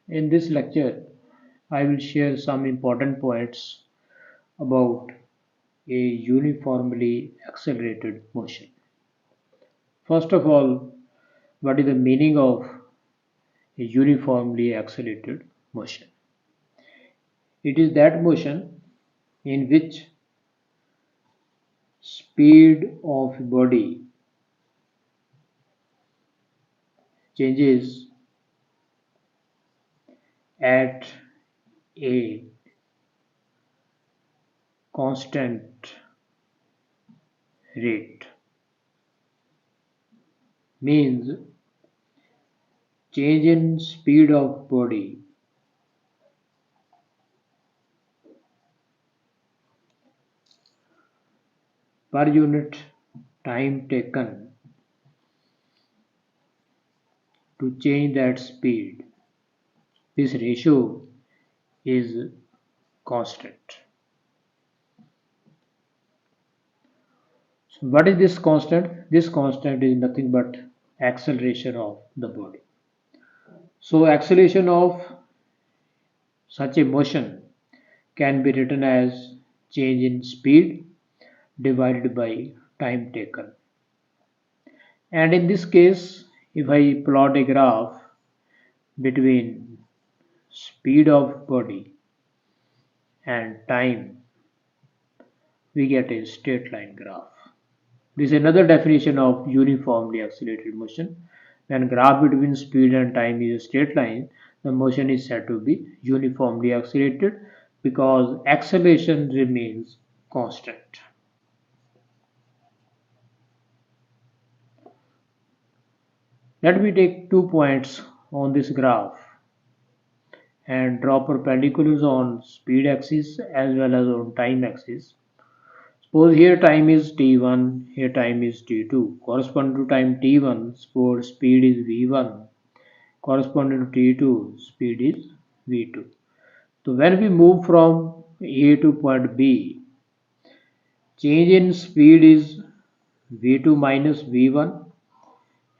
In this lecture, I will share some important points about a uniformly accelerated motion. First of all, what is the meaning of a uniformly accelerated motion? It is that motion in which speed of body changes at a constant rate. Means change in speed of body per unit time taken to change that speed. This ratio is constant. So what is this constant? This constant is nothing but acceleration of the body. So acceleration of such a motion can be written as change in speed divided by time taken. And in this case, if I plot a graph between speed of body and time, we get a straight line graph. This is another definition of uniformly accelerated motion. When graph between speed and time is a straight line, the motion is said to be uniformly accelerated because acceleration remains constant. Let me take 2 points on this graph and draw perpendiculars on speed axis as well as on time axis. Suppose here time is t1, here time is t2. Corresponding to time t1, suppose speed is v1. Corresponding to t2, speed is v2. So when we move from A to point B, change in speed is v2 minus v1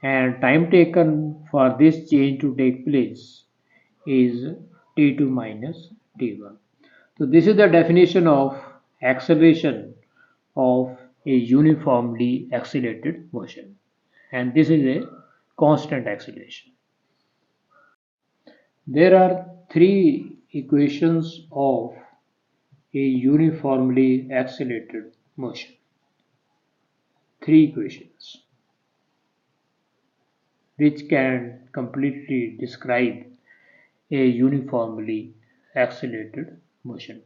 and time taken for this change to take place is t2 minus t1. So this is the definition of acceleration of a uniformly accelerated motion, and this is a constant acceleration. There are three equations of a uniformly accelerated motion. Three equations which can completely describe a uniformly accelerated motion.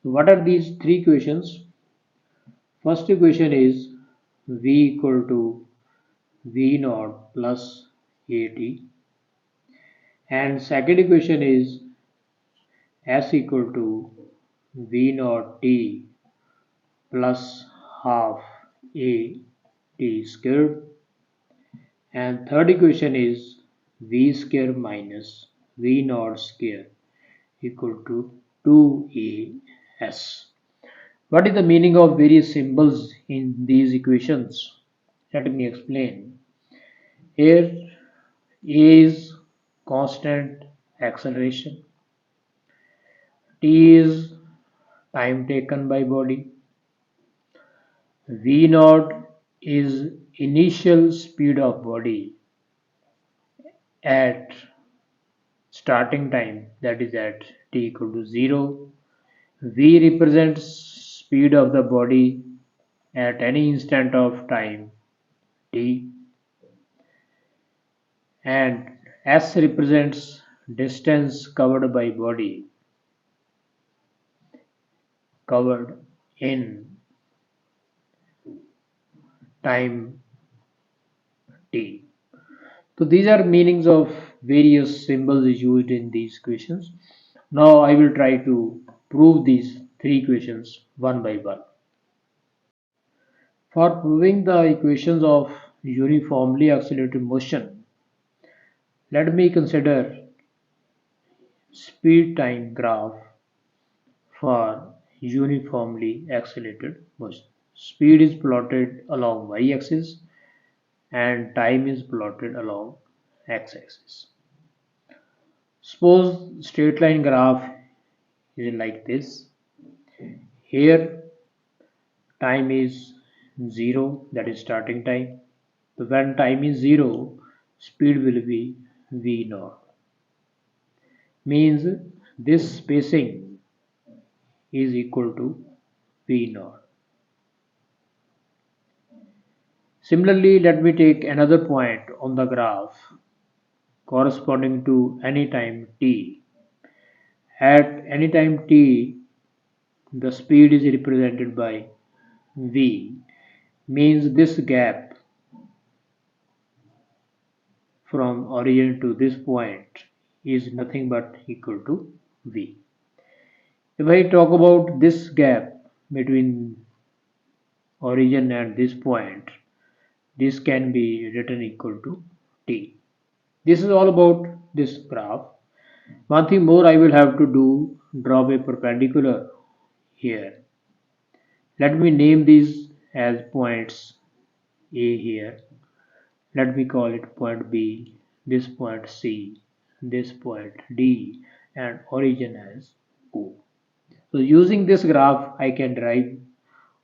So what are these three equations? First equation is v equal to v naught plus at, and second equation is s equal to v naught t plus half a t squared, and third equation is v square minus v naught square equal to 2as. What is the meaning of various symbols in these equations? Let me explain. Here A is constant acceleration, T is time taken by body, V naught is initial speed of body at starting time, that is at t equal to 0. V represents speed of the body at any instant of time t, and S represents distance covered by body covered in time t. So these are meanings of various symbols used in these equations. Now I will try to prove these three equations one by one. For proving the equations of uniformly accelerated motion, let me consider speed time graph for uniformly accelerated motion. Speed is plotted along y-axis and time is plotted along x-axis. Suppose straight line graph is like this. Here time is 0, that is starting time. So when time is 0, speed will be v naught. Means this spacing is equal to v naught. Similarly, let me take another point on the graph corresponding to any time t. At any time t, the speed is represented by v, means this gap from origin to this point is nothing but equal to v. If I talk about this gap between origin and this point, this can be written equal to t. This is all about this graph. One thing more I will have to do, draw a perpendicular here. Let me name these as points A here. Let me call it point B, this point C, this point D, and origin as O. So using this graph, I can derive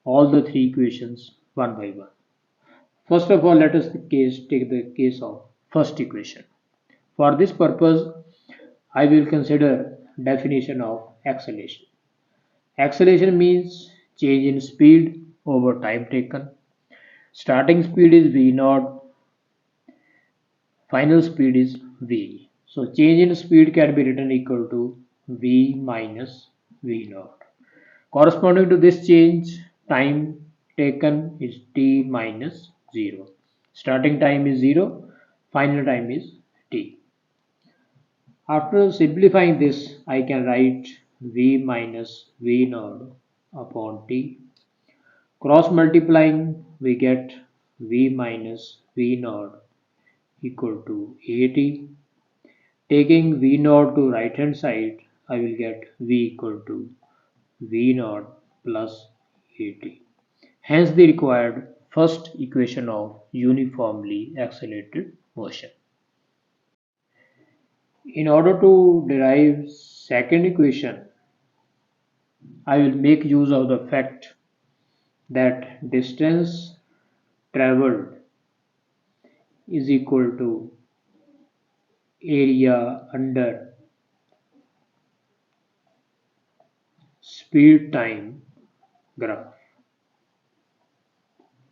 all the three equations one by one. First of all, let us take the case of first equation. For this purpose, I will consider definition of acceleration. Acceleration means change in speed over time taken. Starting speed is v naught, final speed is v. So change in speed can be written equal to v minus v naught. Corresponding to this change, time taken is t minus 0. Starting time is 0, final time is t. After simplifying this, I can write v minus v naught upon t. Cross multiplying, we get v minus v naught equal to at. Taking v naught to right hand side, I will get v equal to v naught plus at. Hence the required first equation of uniformly accelerated motion. In order to derive second equation, I will make use of the fact that distance traveled is equal to area under speed time graph.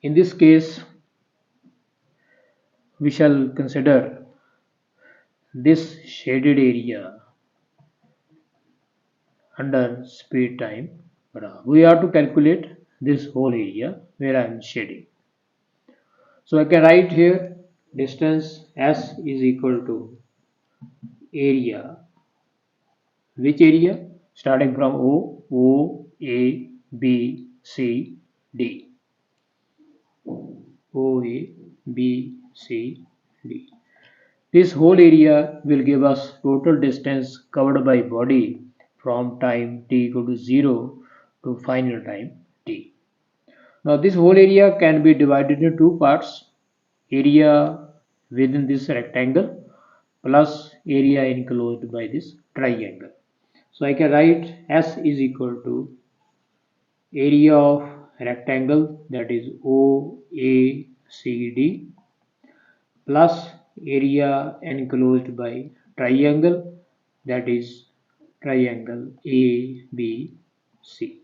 In this case, we shall consider this shaded area under speed time graph. We have to calculate this whole area where I am shading. So I can write here distance S is equal to area. Which area? Starting from O, A, B, C, D. O, A, B, C, D. This whole area will give us total distance covered by body from time t equal to 0 to final time t. Now this whole area can be divided into two parts. Area within this rectangle plus area enclosed by this triangle. So I can write S is equal to area of rectangle, that is OACD, plus area enclosed by triangle, that is triangle ABC.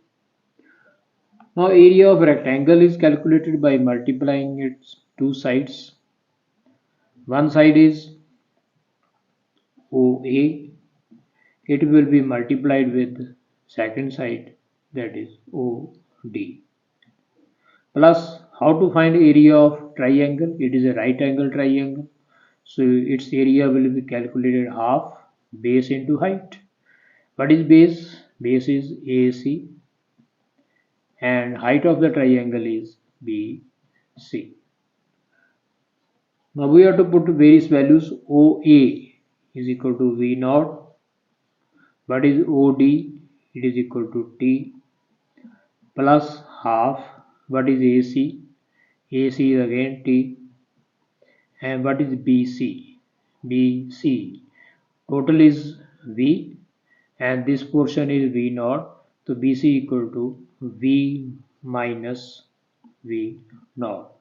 Now area of rectangle is calculated by multiplying its two sides. One side is OA, it will be multiplied with second side, that is OD. Plus, how to find area of triangle? It is a right angle triangle, so its area will be calculated half base into height. What is base? Base is AC and height of the triangle is BC. Now we have to put various values. OA is equal to V naught. What is OD? It is equal to T plus half. What is AC? AC is again T. And what is BC? BC Total is V and this portion is V naught. So BC equal to V minus V naught.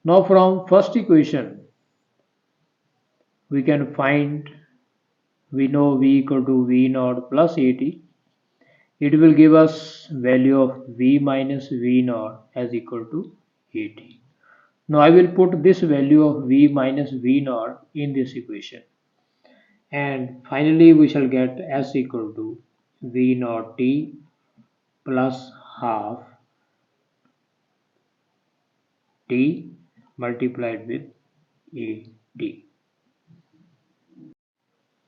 Now from first equation we can find, we know V equal to V naught plus AT. It will give us value of V minus V naught as equal to AT. Now I will put this value of V minus V naught in this equation. And finally we shall get S equal to V naught T plus half T multiplied with AT.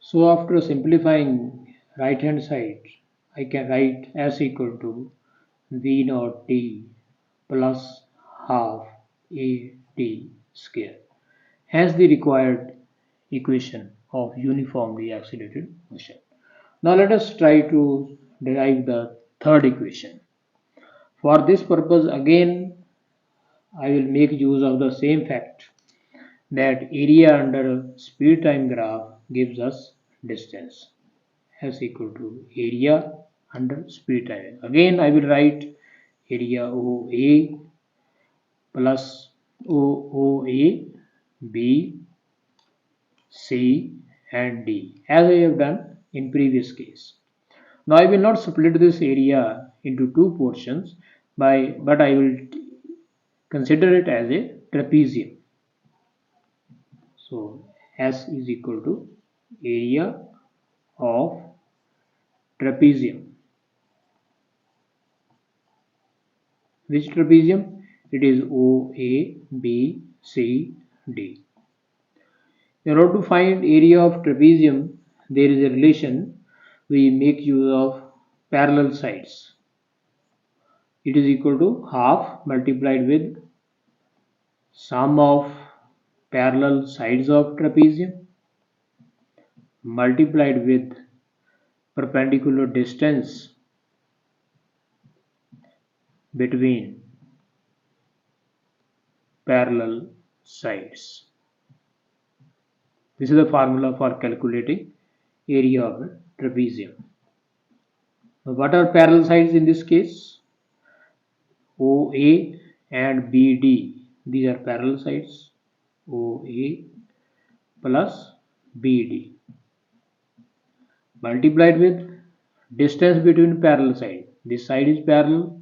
So after simplifying right hand side, I can write S equal to V naught T plus half AT square. Hence the required equation of uniformly accelerated motion. Now let us try to derive the third equation. For this purpose again I will make use of the same fact that area under speed time graph gives us distance as equal to area under speed time. Again I will write area OA plus OOA, B, C and D as I have done in previous case. Now I will not split this area into two portions but I will consider it as a trapezium. So S is equal to area of trapezium. Which trapezium? It is OA, B, C, D. In order to find area of trapezium, there is a relation. We make use of parallel sides. It is equal to half multiplied with sum of parallel sides of trapezium multiplied with perpendicular distance between parallel sides. This is the formula for calculating area of a trapezium. Now, what are parallel sides in this case? OA and BD. These are parallel sides. OA plus BD multiplied with distance between parallel sides. This side is parallel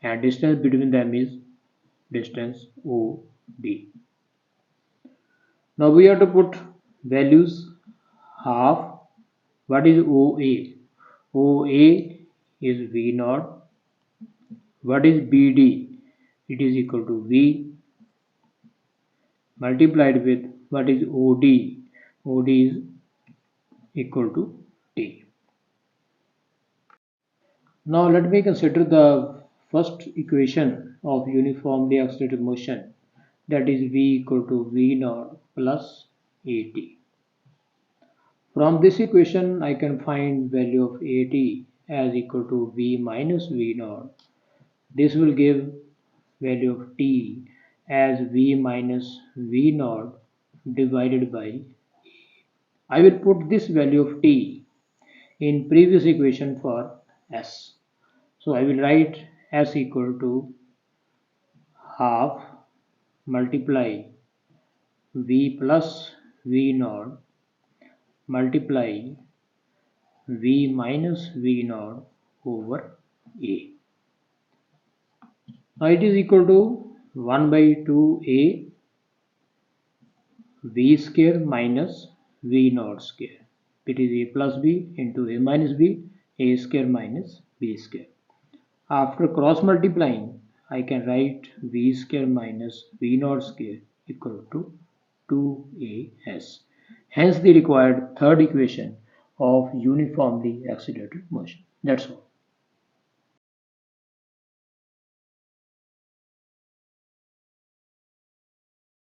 and distance between them is distance OD. Now we have to put values half. What is OA? OA is V naught. What is BD? It is equal to V multiplied with what is OD? OD is equal to T. Now let me consider the first equation of uniformly accelerated motion, that is V equal to V naught plus AT. From this equation I can find value of AT as equal to V minus V naught. This will give value of T as V minus V naught divided by. I will put this value of T in previous equation for S. So I will write S equal to half multiply V plus V naught multiply V minus V naught over A. Now it is equal to 1 by 2A V square minus V naught square. It is A plus B into A minus B, A square minus B square. After cross multiplying, I can write V square minus V naught square equal to 2AS. Hence the required third equation of uniformly accelerated motion. That's all.